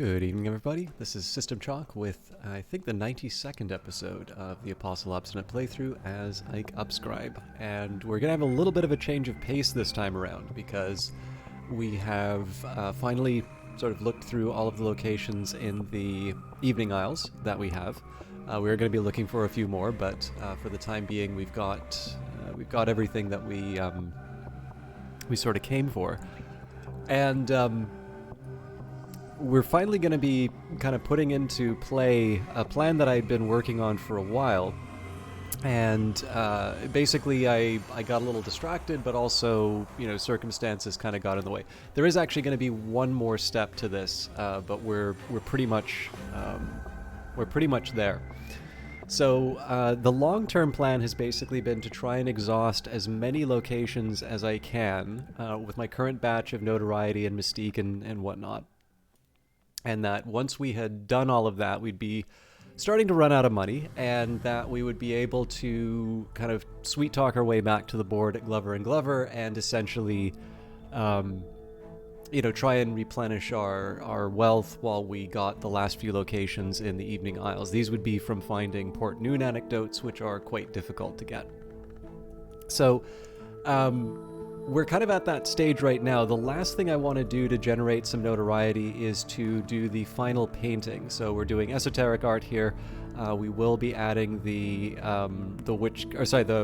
Good evening, everybody. This is System Chalk with, I think, the 92nd episode of the Apostle Obsonate playthrough as Ike Upscribe. And we're going to have a little bit of a change of pace this time around because we have finally sort of looked through all of the locations in the Evening Isles that we have. We're going to be looking for a few more, but for the time being, we've got everything that we sort of came for. And we're finally going to be kind of putting into play a plan that I'd been working on for a while. And basically, I got a little distracted, but also, circumstances kind of got in the way. There is actually going to be one more step to this, but we're pretty much there. So the long-term plan has basically been to try and exhaust as many locations as I can with my current batch of notoriety and mystique and whatnot. And that once we had done all of that, we'd be starting to run out of money, and that we would be able to kind of sweet talk our way back to the board at Glover and Glover and essentially, try and replenish our wealth while we got the last few locations in the Evening Isles. These would be from finding Port Noon anecdotes, which are quite difficult to get. So, we're kind of at that stage right now. The last thing I want to do to generate some notoriety is to do the final painting. So we're doing esoteric art here. We will be adding the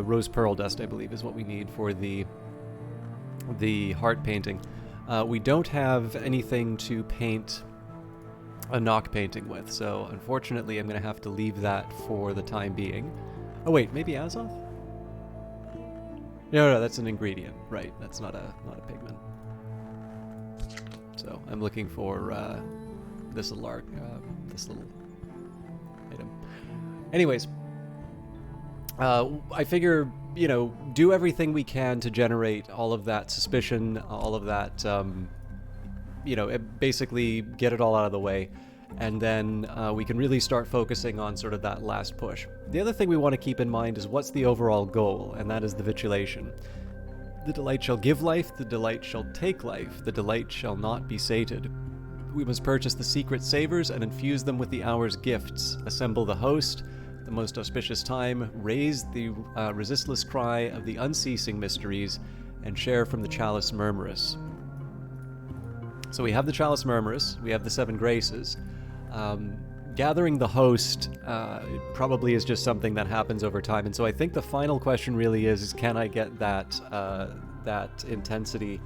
rose pearl dust, I believe, is what we need for the heart painting. We don't have anything to paint a knock painting with, so unfortunately I'm going to have to leave that for the time being. Oh wait, maybe Azoth? No, that's an ingredient, right? That's not a pigment. So I'm looking for this little item. Anyways, I figure do everything we can to generate all of that suspicion, all of that, basically get it all out of the way. And then we can really start focusing on sort of that last push. The other thing we want to keep in mind is what's the overall goal, and that is the vitulation. The delight shall give life, the delight shall take life, the delight shall not be sated. We must purchase the secret savors and infuse them with the hour's gifts, assemble the host, the most auspicious time, raise the resistless cry of the unceasing mysteries, and share from the chalice murmurous. So we have the chalice murmurous, we have the seven graces. Gathering the host probably is just something that happens over time, and so I think the final question really is can I get that intensity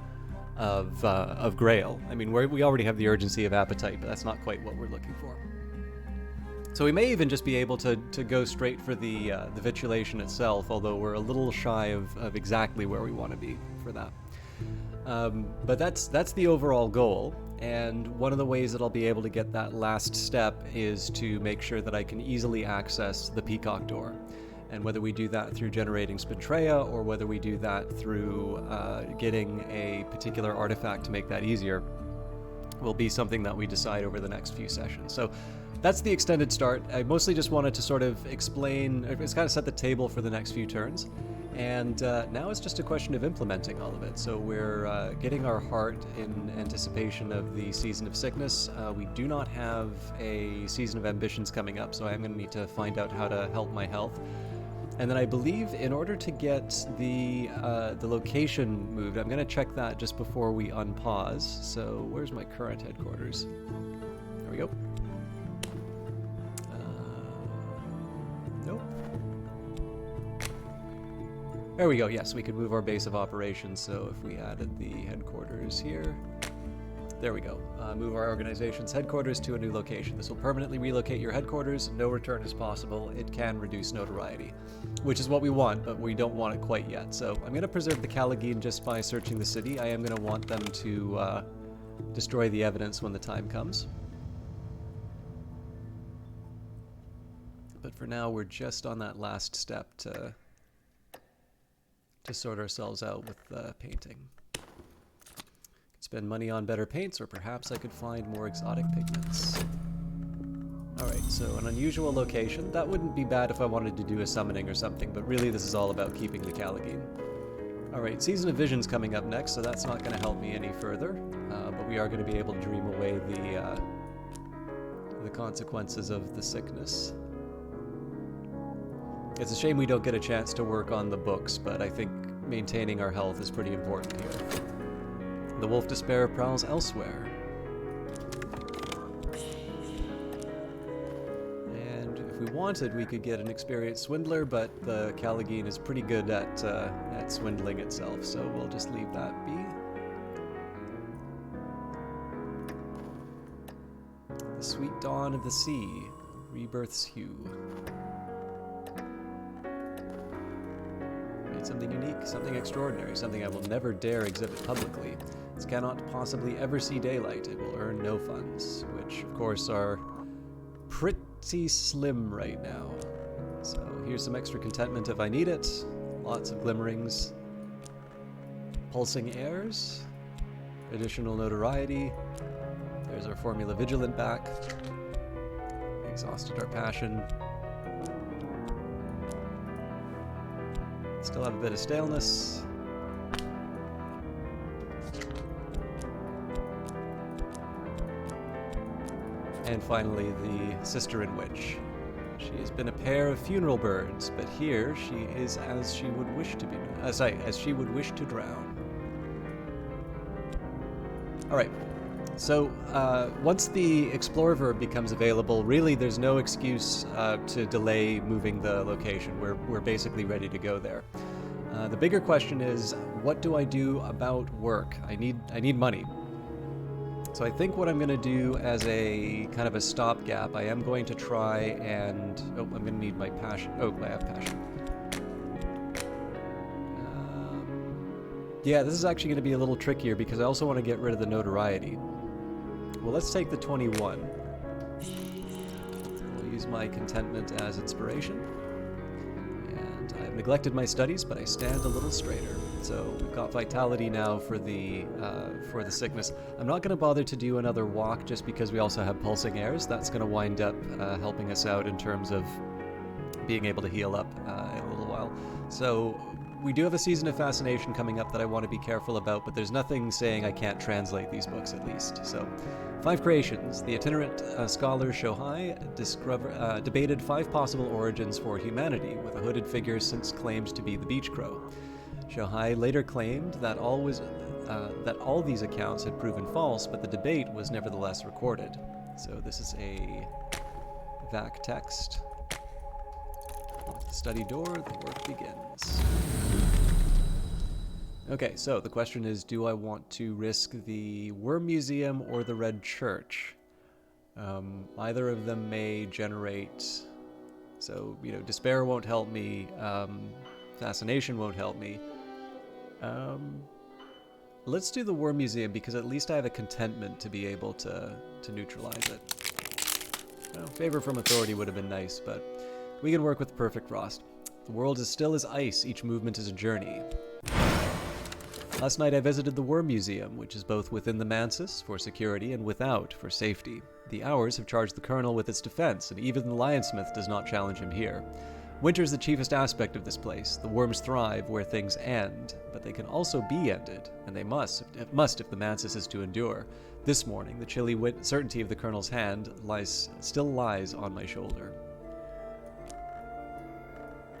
of Grail? I mean, we already have the urgency of appetite, but that's not quite what we're looking for. So we may even just be able to go straight for the vitulation itself, although we're a little shy of exactly where we want to be for that. But that's the overall goal, and one of the ways that I'll be able to get that last step is to make sure that I can easily access the Peacock Door. And whether we do that through generating Spintrea, or whether we do that through getting a particular artifact to make that easier, will be something that we decide over the next few sessions. So that's the extended start. I mostly just wanted to sort of explain, it's kind of set the table for the next few turns. And now it's just a question of implementing all of it. So we're getting our heart in anticipation of the Season of Sickness. We do not have a Season of Ambitions coming up, so I'm going to need to find out how to help my health. And then I believe in order to get the location moved, I'm going to check that just before we unpause. So where's my current headquarters? There we go. Nope. There we go, yes, we could move our base of operations, so if we added the headquarters here, there we go. Move our organization's headquarters to a new location. This will permanently relocate your headquarters, no return is possible, it can reduce notoriety, which is what we want, but we don't want it quite yet. So I'm going to preserve the Callagine just by searching the city. I am going to want them to destroy the evidence when the time comes. But for now, we're just on that last step to sort ourselves out with the painting. Could spend money on better paints, or perhaps I could find more exotic pigments. Alright, so an unusual location. That wouldn't be bad if I wanted to do a summoning or something, but really this is all about keeping the Callagine. Alright, Season of Vision's coming up next, so that's not going to help me any further, but we are going to be able to dream away the consequences of the sickness. It's a shame we don't get a chance to work on the books, but I think maintaining our health is pretty important here. The Wolf Despair prowls elsewhere. And if we wanted, we could get an experienced swindler, but the Callagine is pretty good at swindling itself, so we'll just leave that be. The Sweet Dawn of the Sea, Rebirth's Hue. Something unique, something extraordinary, something I will never dare exhibit publicly. This cannot possibly ever see daylight. It will earn no funds, which of course are pretty slim right now. So here's some extra contentment if I need it. Lots of glimmerings. Pulsing airs. Additional notoriety. There's our Formula Vigilant back. Exhausted our passion. Still have a bit of staleness. And finally, the Sister in Witch. She has been a pair of funeral birds, but here she is as she would wish to be. As she would wish to drown. All right. So once the Explore verb becomes available, really there's no excuse to delay moving the location. We're basically ready to go there. The bigger question is, what do I do about work? I need money. So I think what I'm going to do as a kind of a stopgap, I am going to try and... Oh, I'm going to need my passion. Oh, I have passion. Yeah, this is actually going to be a little trickier because I also want to get rid of the notoriety. Well, let's take the 21. We'll use my contentment as inspiration. And I've neglected my studies, but I stand a little straighter. So we've got vitality now for the sickness. I'm not going to bother to do another walk just because we also have pulsing airs. That's going to wind up helping us out in terms of being able to heal up in a little while. So we do have a Season of Fascination coming up that I want to be careful about, but there's nothing saying I can't translate these books at least. So, 5 creations. The itinerant scholar Shohai debated 5 possible origins for humanity, with a hooded figure since claimed to be the beach crow. Shohai later claimed that all these accounts had proven false, but the debate was nevertheless recorded. So this is a VAC text. Lock the study door, the work begins. Okay, so the question is, do I want to risk the Worm Museum or the Red Church? Either of them may generate... So, despair won't help me, fascination won't help me. Let's do the Worm Museum, because at least I have a contentment to be able to neutralize it. Well, favor from authority would have been nice, but we can work with perfect frost. The world is still as ice, each movement is a journey. Last night I visited the Worm Museum, which is both within the Mansis for security and without for safety. The Hours have charged the Colonel with its defense, and even the Lionsmith does not challenge him here. Winter is the chiefest aspect of this place. The worms thrive where things end, but they can also be ended, and they must if the Mansis is to endure. This morning, the chilly certainty of the Colonel's hand still lies on my shoulder.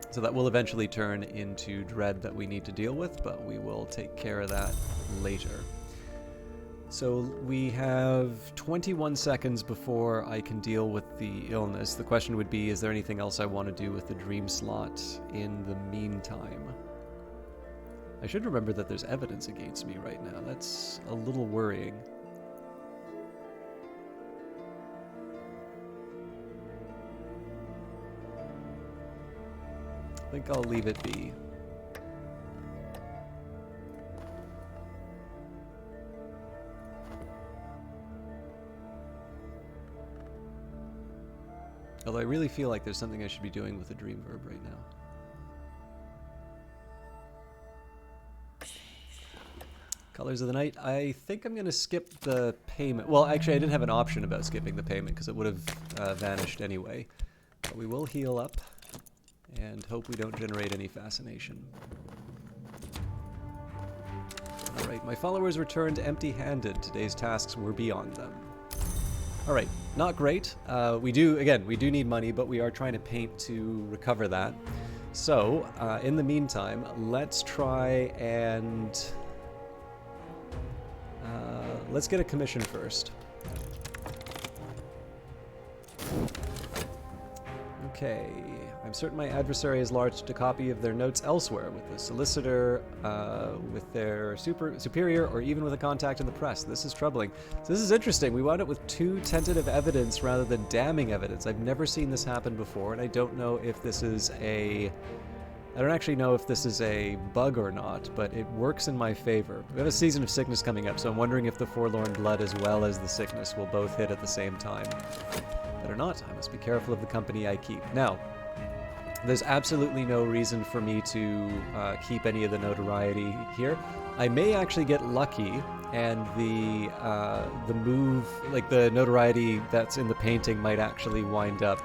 So that will eventually turn into dread that we need to deal with, but we will take care of that later. So we have 21 seconds before I can deal with the illness. The question would be, is there anything else I want to do with the dream slot in the meantime? I should remember that there's evidence against me right now. That's a little worrying. I think I'll leave it be. Although I really feel like there's something I should be doing with the dream verb right now. Colors of the Night. I think I'm going to skip the payment. Well, actually, I didn't have an option about skipping the payment because it would have vanished anyway. But we will heal up and hope we don't generate any fascination. Alright, my followers returned empty-handed. Today's tasks were beyond them. Alright, not great. We do need money, but we are trying to paint to recover that. So, in the meantime, let's try and... let's get a commission first. Okay, I'm certain my adversary has lodged a copy of their notes elsewhere, with the solicitor, with their superior, or even with a contact in the press. This is troubling. So this is interesting. We wound up with 2 tentative evidence rather than damning evidence. I've never seen this happen before, and I don't know if this is a... I don't actually know if this is a bug or not, but it works in my favor. We have a season of sickness coming up, so I'm wondering if the Forlorn Blood as well as the sickness will both hit at the same time. Better not. I must be careful of the company I keep. Now, there's absolutely no reason for me to keep any of the notoriety here. I may actually get lucky, and the move, like the notoriety that's in the painting, might actually wind up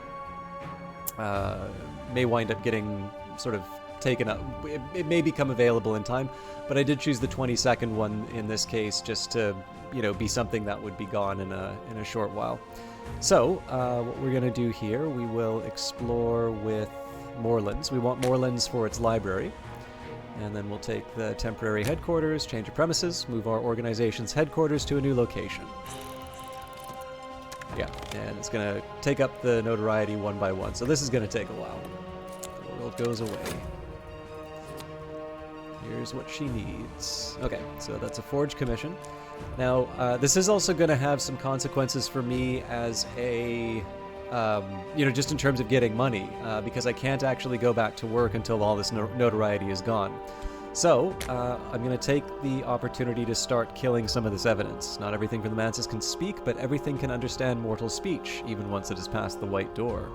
getting sort of taken up. It may become available in time, but I did choose the 22nd one in this case just to, you know, be something that would be gone in a short while. So, what we're going to do here, we will explore with Moorlands. We want Moorlands for its library. And then we'll take the temporary headquarters, change of premises, move our organization's headquarters to a new location. Yeah, and it's going to take up the notoriety one by one. So this is going to take a while. The world goes away. Here's what she needs. Okay, so that's a forged commission. Now, this is also going to have some consequences for me as a, you know, just in terms of getting money, because I can't actually go back to work until all this notoriety is gone. So, I'm going to take the opportunity to start killing some of this evidence. Not everything from the Manses can speak, but everything can understand mortal speech, even once it has passed the white door.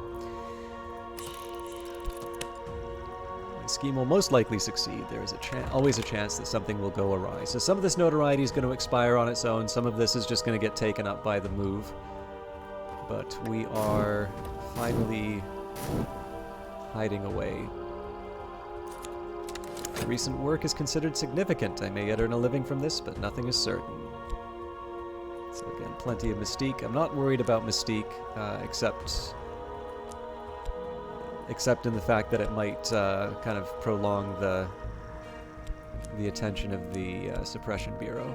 My scheme will most likely succeed. There is always a chance that something will go awry. So some of this notoriety is going to expire on its own. Some of this is just going to get taken up by the move. But we are finally hiding away. Recent work is considered significant. I may yet earn a living from this, but nothing is certain. So again, plenty of mystique. I'm not worried about mystique, except in the fact that it might kind of prolong the attention of the Suppression Bureau.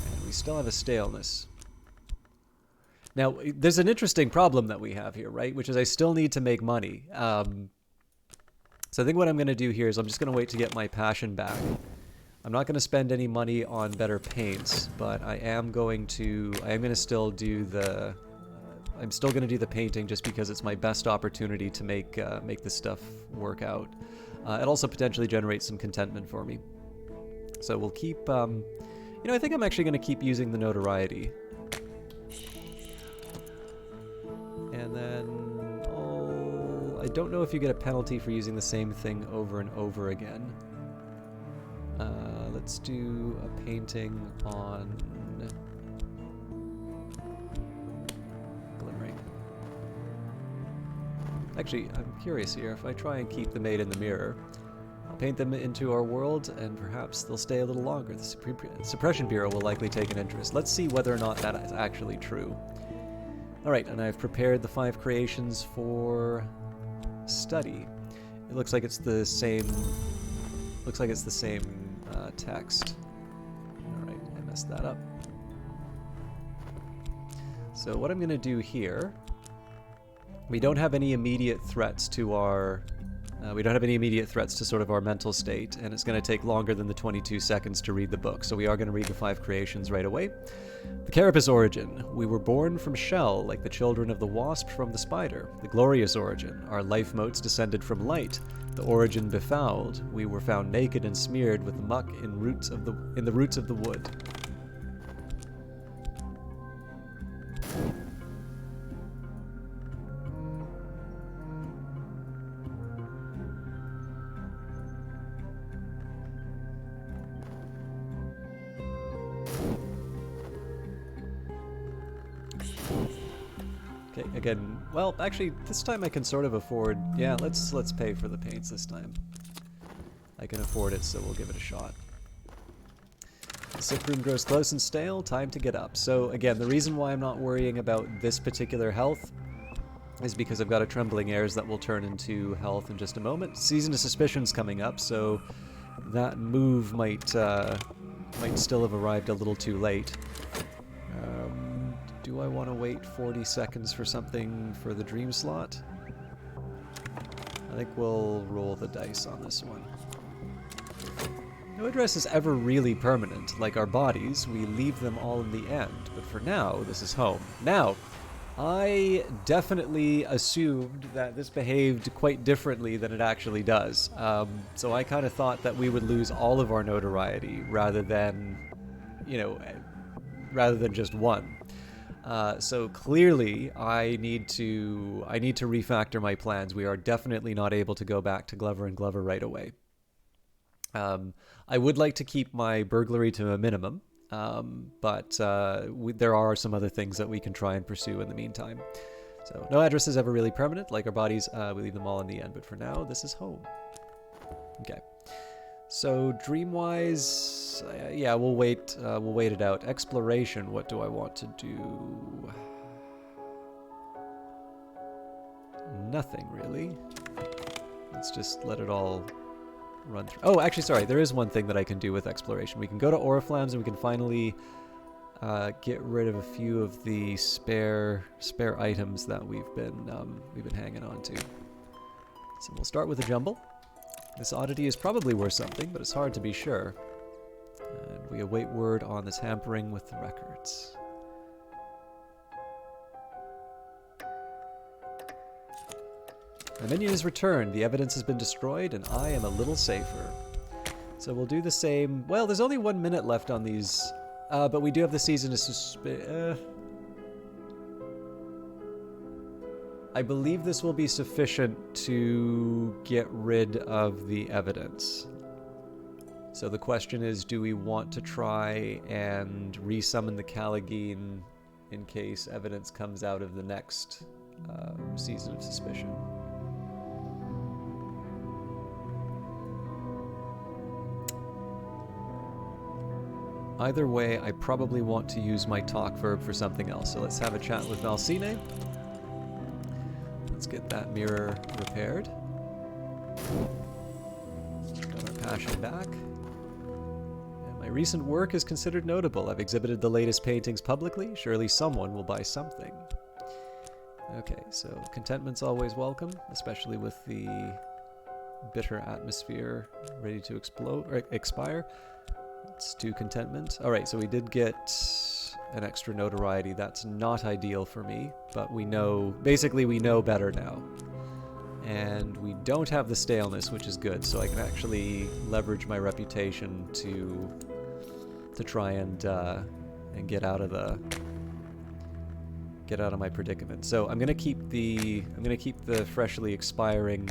And we still have a staleness. Now, there's an interesting problem that we have here, right? Which is I still need to make money. So I think what I'm going to do here is I'm just going to wait to get my passion back. I'm not going to spend any money on better paints, but I am going to still do the... I'm still going to do the painting just because it's my best opportunity to make this stuff work out. It also potentially generates some contentment for me. So we'll keep... you know, I think I'm actually going to keep using the notoriety. And then... I don't know if you get a penalty for using the same thing over and over again. Let's do a painting on... Glimmering. Actually, I'm curious here. If I try and keep the maid in the mirror, I'll paint them into our world, and perhaps they'll stay a little longer. The Suppression Bureau will likely take an interest. Let's see whether or not that is actually true. Alright, and I've prepared the 5 creations for study. It looks like it's the same... text. Alright, I messed that up. So what I'm going to do here... We don't have any immediate threats to our... we don't have any immediate threats to sort of our mental state, and it's going to take longer than the 22 seconds to read the book, so we are going to read the 5 creations right away. The Carapace origin. We were born from shell, like the children of the wasp from the spider. The glorious origin. Our life motes descended from light. The origin befouled. We were found naked and smeared with muck in the roots of the wood. Okay, again, well, actually, this time I can sort of afford... Yeah, let's pay for the paints this time. I can afford it, so we'll give it a shot. The sick room grows close and stale, time to get up. So again, the reason why I'm not worrying about this particular health is because I've got a Trembling Airs that will turn into health in just a moment. Season of Suspicion's coming up, so that move might still have arrived a little too late. Do I want to wait 40 seconds for something for the dream slot? I think we'll roll the dice on this one. No address is ever really permanent. Like our bodies, we leave them all in the end. But for now, this is home. Now, I definitely assumed that this behaved quite differently than it actually does. So I kind of thought that we would lose all of our notoriety rather than, rather than just one. So clearly, I need to refactor my plans. We are definitely not able to go back to Glover and Glover right away. I would like to keep my burglary to a minimum, but there are some other things that we can try and pursue in the meantime. So no address is ever really permanent. Like our bodies, we leave them all in the end. But for now, this is home. Okay. So dream-wise, yeah, we'll wait it out. Exploration, what do I want to do? Nothing, really. Let's just let it all run through. Oh, actually, sorry, there is one thing that I can do with exploration. We can go to Oriflammes and we can finally get rid of a few of the spare items that we've been hanging on to. So we'll start with a jumble. This oddity is probably worth something, but it's hard to be sure. And we await word on the tampering with the records. My minion is returned, the evidence has been destroyed, and I am a little safer. So we'll do the same. Well, there's only 1 minute left on these, but we do have the season of I believe this will be sufficient to get rid of the evidence. So the question is, do we want to try and resummon the Callagine in case evidence comes out of the next season of suspicion? Either way, I probably want to use my talk verb for something else. So let's have a chat with Valcine. Let's get that mirror repaired. Got our passion back. And my recent work is considered notable. I've exhibited the latest paintings publicly. Surely someone will buy something. Okay, so contentment's always welcome, especially with the bitter atmosphere ready to explode or expire. Let's do contentment. Alright, so we did get an extra notoriety. That's not ideal for me, but we know, basically we know better now. And we don't have the staleness, which is good, so I can actually leverage my reputation to try and get out of my predicament. So I'm gonna keep the freshly expiring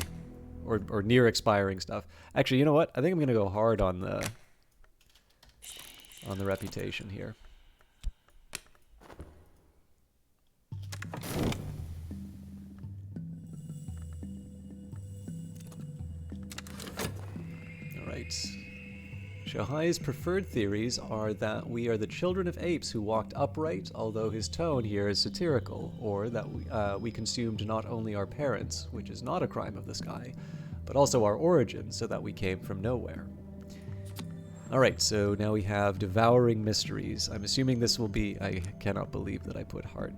or near expiring stuff. Actually, you know what? I think I'm gonna go hard on the reputation here. Alright. Shohai's preferred theories are that we are the children of apes who walked upright, although his tone here is satirical, or that we consumed not only our parents, which is not a crime of the sky, but also our origins, so that we came from nowhere. Alright, so now we have Devouring Mysteries. I'm assuming this will be... I cannot believe that I put heart.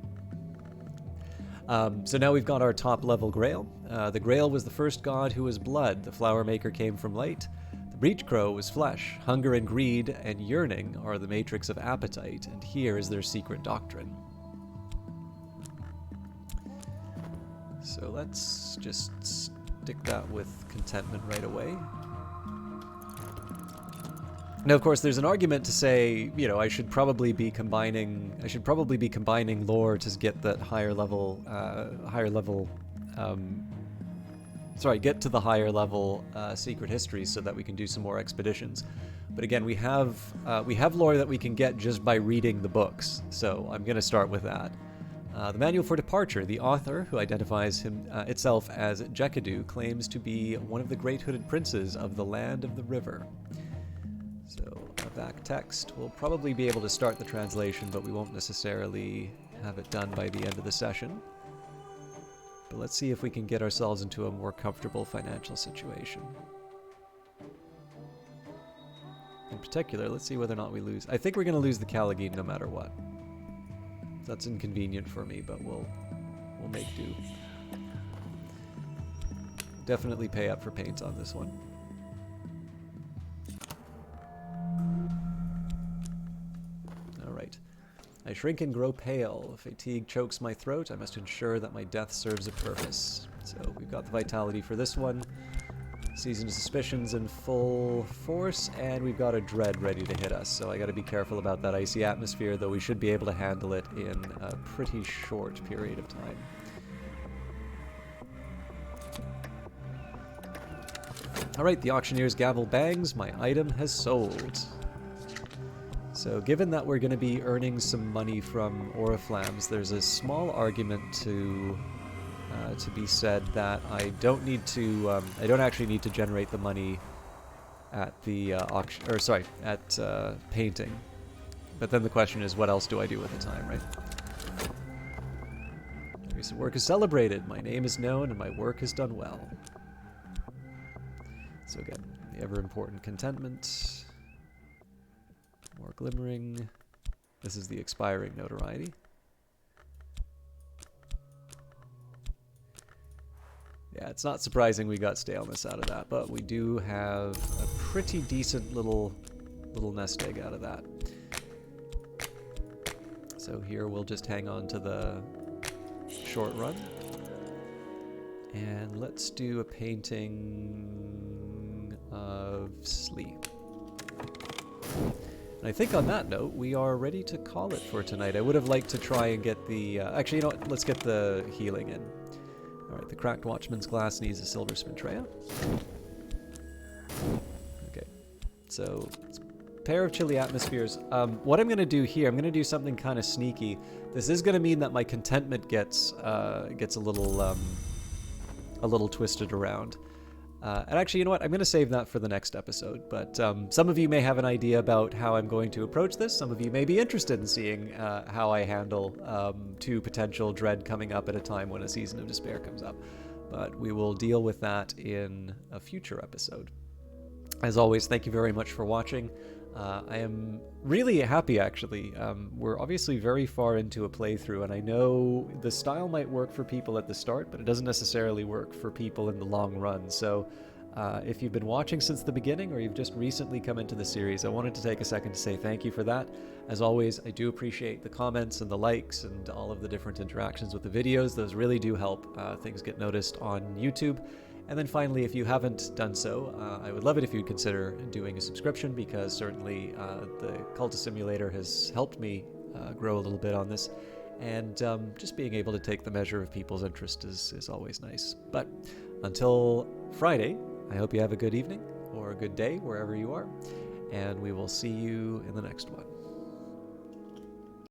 So now we've got our top level Grail. The Grail was the first god who was blood. The Flower Maker came from light. The Breech Crow was flesh. Hunger and greed and yearning are the matrix of appetite, and here is their secret doctrine. So let's just stick that with contentment right away. Now, of course, there's an argument to say, you know, I should probably be combining lore to get that get to the higher level secret histories so that we can do some more expeditions. But again, we have lore that we can get just by reading the books, so I'm going to start with that. The Manual for Departure. The author, who identifies itself as Jekadu, claims to be one of the great hooded princes of the Land of the River. So our back text, we'll probably be able to start the translation, but we won't necessarily have it done by the end of the session. But let's see if we can get ourselves into a more comfortable financial situation. In particular, let's see whether or not we lose. I think we're going to lose the Caligine no matter what. That's inconvenient for me, but we'll make do. Definitely pay up for paint on this one. Alright. I shrink and grow pale. Fatigue chokes my throat. I must ensure that my death serves a purpose. So we've got the vitality for this one. Season of Suspicions in full force, and we've got a Dread ready to hit us. So I got to be careful about that icy atmosphere, though we should be able to handle it in a pretty short period of time. Alright, the auctioneer's gavel bangs. My item has sold. So given that we're going to be earning some money from Oriflammes, there's a small argument to be said that I don't need to, I don't actually need to generate the money at the auction, or sorry, at painting. But then the question is, what else do I do with the time, right? Recent work is celebrated. My name is known, and my work is done well. So again, the ever-important contentment. More glimmering. This is the expiring notoriety. Yeah, it's not surprising we got staleness out of that, but we do have a pretty decent little nest egg out of that. So here we'll just hang on to the short run. And let's do a painting of sleep. And I think on that note, we are ready to call it for tonight. I would have liked to try and get the... actually, you know what? Let's get the healing in. Alright, the Cracked Watchman's Glass needs a Silver Spintrea. Okay, so pair of chilly atmospheres. What I'm going to do here, I'm going to do something kind of sneaky. This is going to mean that my contentment gets a little twisted around. And actually, you know what? I'm going to save that for the next episode. But some of you may have an idea about how I'm going to approach this. Some of you may be interested in seeing how I handle two potential dread coming up at a time when a Season of Despair comes up. But we will deal with that in a future episode. As always, thank you very much for watching. I am really happy, actually. We're obviously very far into a playthrough, and I know the style might work for people at the start, but it doesn't necessarily work for people in the long run. So if you've been watching since the beginning, or you've just recently come into the series, I wanted to take a second to say thank you for that. As always, I do appreciate the comments and the likes and all of the different interactions with the videos. Those really do help things get noticed on YouTube. And then finally, if you haven't done so, I would love it if you'd consider doing a subscription, because certainly the Cultist Simulator has helped me grow a little bit on this. And just being able to take the measure of people's interest is always nice. But until Friday, I hope you have a good evening or a good day wherever you are. And we will see you in the next one.